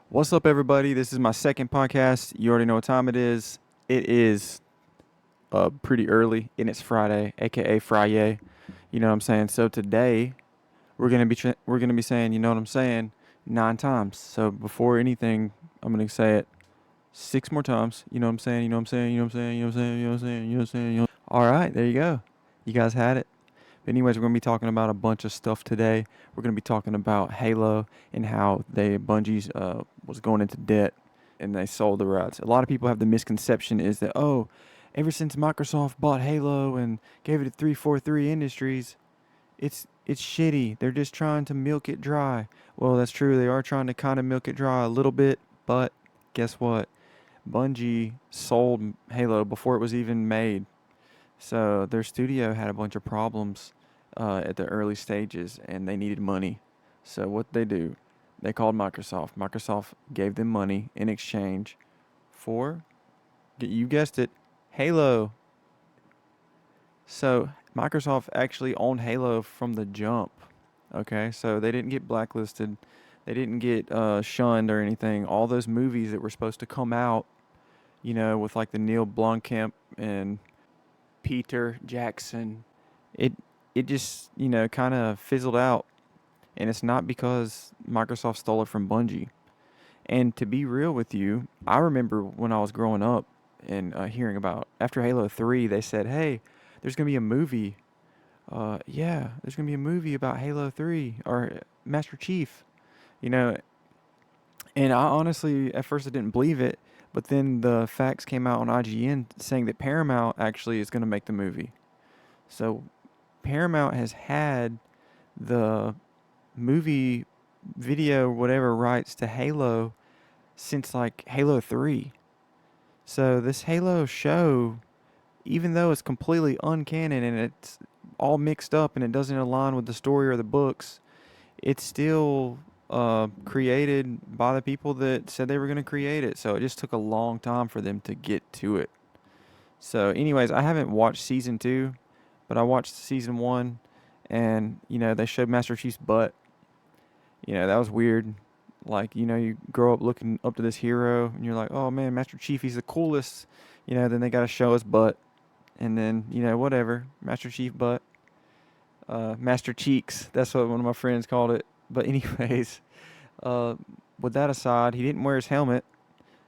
What's up, everybody? This is my second podcast. You already know what time it is. It is pretty early, and it's Friday, aka Friday. You know what I'm saying? So today we're gonna be saying, you know what I'm saying, 9 times. So before anything, I'm gonna say it 6 more times. You know what I'm saying? You know what I'm saying? You know what I'm saying? You know what I'm saying? You know what I'm saying? You know what I'm saying? All right, there you go. You guys had it. But anyways, we're gonna be talking about a bunch of stuff today. We're gonna be talking about Halo and how Bungie's was going into debt and they sold the rights. A lot of people have the misconception is that ever since Microsoft bought Halo and gave it to 343 Industries, it's shitty. They're just trying to milk it dry. Well, that's true. They are trying to kind of milk it dry a little bit, but guess what? Bungie sold Halo before it was even made. So their studio had a bunch of problems at the early stages, and they needed money. So what they do, they called Microsoft. Microsoft gave them money in exchange for, you guessed it, Halo. So Microsoft actually owned Halo from the jump. Okay, so they didn't get blacklisted, they didn't get shunned or anything. All those movies that were supposed to come out, with like the Neil Blomkamp and Peter Jackson, it it just kind of fizzled out, and it's not because Microsoft stole it from Bungie. And to be real with you, I remember when I was growing up and hearing about after Halo 3, they said, "Hey, there's gonna be a movie. Yeah, there's gonna be a movie about Halo 3 or Master Chief." You know, and I honestly at first I didn't believe it, but then the facts came out on IGN saying that Paramount actually is gonna make the movie. So Paramount has had the movie video whatever rights to Halo since like Halo 3. So this Halo show, even though it's completely uncanon and it's all mixed up and it doesn't align with the story or the books, it's still created by the people that said they were going to create it. So it just took a long time for them to get to it. So, anyways, I haven't watched season 2, but I watched season 1, and they showed Master Chief's butt. That was weird. Like, you grow up looking up to this hero, and you're like, oh man, Master Chief, he's the coolest. Then they got to show his butt, and then whatever, Master Chief butt, Master Cheeks. That's what one of my friends called it. But anyways, uh, with that aside, he didn't wear his helmet.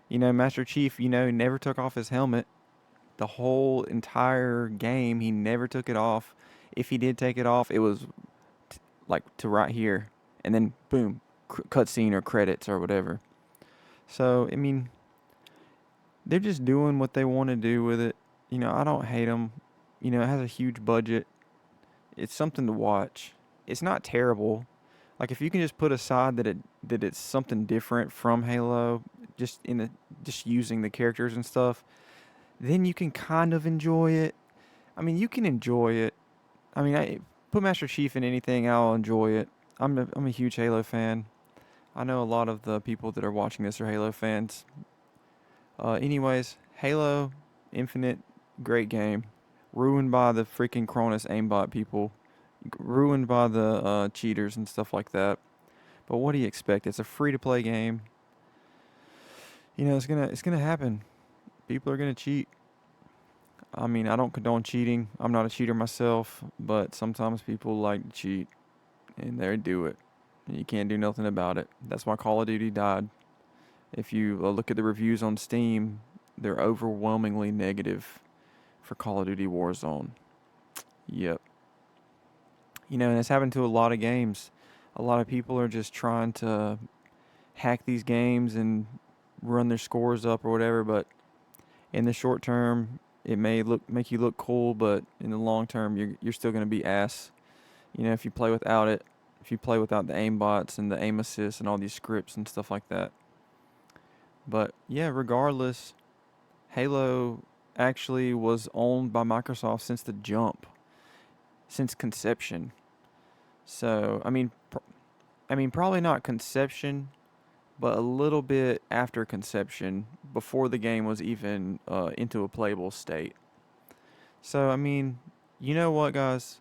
Master Chief, never took off his helmet. The whole entire game, he never took it off. If he did take it off, it was like to right here, and then boom, cutscene or credits or whatever. So I mean, they're just doing what they want to do with it. I don't hate them. It has a huge budget. It's something to watch. It's not terrible. Like if you can just put aside that it's something different from Halo, just using the characters and stuff, then you can kind of enjoy it. I mean, you can enjoy it. I mean, I put Master Chief in anything, I'll enjoy it. I'm a huge Halo fan. I know a lot of the people that are watching this are Halo fans. Anyways, Halo Infinite, great game. Ruined by the freaking Cronus aimbot people. Ruined by the cheaters and stuff like that. But what do you expect? It's a free to play game. It's gonna happen. People are gonna cheat. I mean, I don't condone cheating. I'm not a cheater myself, but sometimes people like to cheat, and they do it. And you can't do nothing about it. That's why Call of Duty died. If you look at the reviews on Steam, they're overwhelmingly negative for Call of Duty Warzone. Yep. And it's happened to a lot of games. A lot of people are just trying to hack these games and run their scores up or whatever, but in the short term, it may make you look cool, but in the long term, you're still going to be ass. If you play without it, if you play without the aim bots and the aim assist and all these scripts and stuff like that. But yeah, regardless, Halo actually was owned by Microsoft since the jump, since conception. So I mean, probably not conception, but a little bit after conception, before the game was even into a playable state. So I mean, you know what, guys?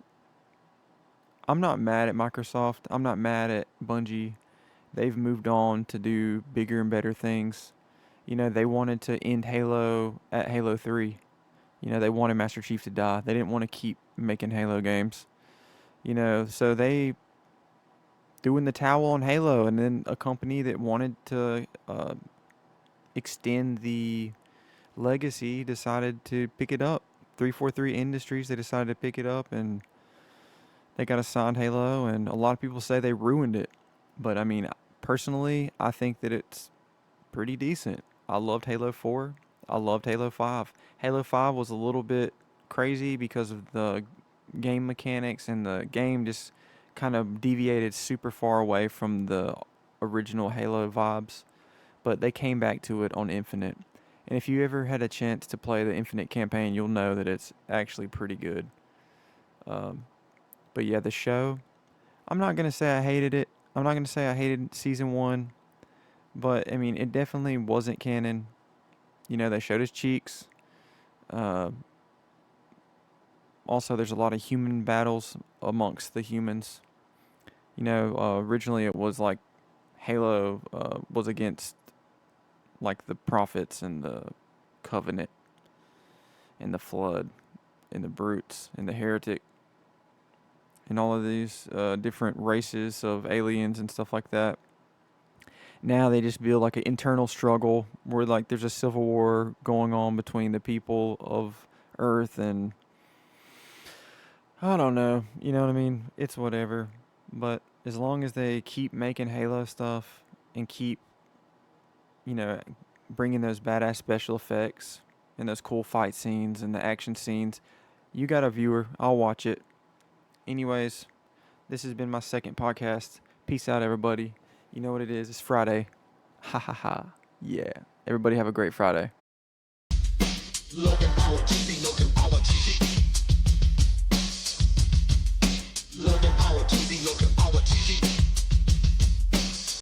I'm not mad at Microsoft. I'm not mad at Bungie. They've moved on to do bigger and better things. You know, they wanted to end Halo at Halo 3. You know, they wanted Master Chief to die. They didn't want to keep making Halo games. You know, so they threw in the towel on Halo, and then a company that wanted to extend the legacy decided to pick it up. 343 Industries, they decided to pick it up, and they got assigned Halo, and a lot of people say they ruined it. But I mean, personally, I think that it's pretty decent. I loved Halo 4. I loved Halo 5. Halo 5 was a little bit crazy because of the game mechanics, and the game just kind of deviated super far away from the original Halo vibes. But they came back to it on Infinite. And if you ever had a chance to play the Infinite campaign, you'll know that it's actually pretty good. Um, but yeah, the show, I'm not going to say I hated it. I'm not going to say I hated season 1. But, I mean, it definitely wasn't canon. You know, they showed his cheeks. Uh, Also, there's a lot of human battles amongst the humans. You know, originally it was like Halo was against like the prophets and the covenant and the flood and the brutes and the heretic and all of these different races of aliens and stuff like that. Now they just build like an internal struggle where like there's a civil war going on between the people of Earth, and I don't know, you know what I mean? It's whatever. But as long as they keep making Halo stuff and keep, you know, bringing those badass special effects and those cool fight scenes and the action scenes, you got a viewer. I'll watch it. Anyways, this has been my second podcast. Peace out, everybody. You know what it is. It's Friday. Ha ha ha. Yeah. Everybody have a great Friday. Looking our TV, looking our TV. Looking our TV, looking our TV.